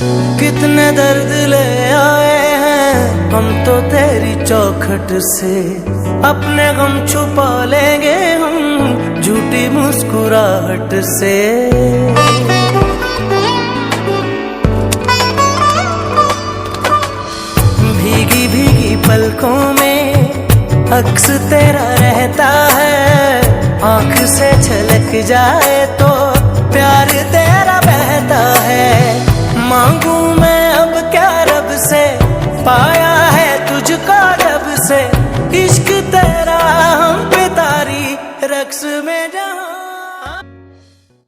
कितने दर्द ले आए हैं हम तो तेरी चौखट से, अपने गम छुपा लेंगे हम झूठी मुस्कुराहट से। भीगी भीगी पलकों में अक्स तेरा रहता है, आंख से छलक जाए तो प्यार तेरा बहता है। मांगू मैं अब क्या रब से, पाया है तुझको जब से, इश्क तेरा हम पे तारी रक्स में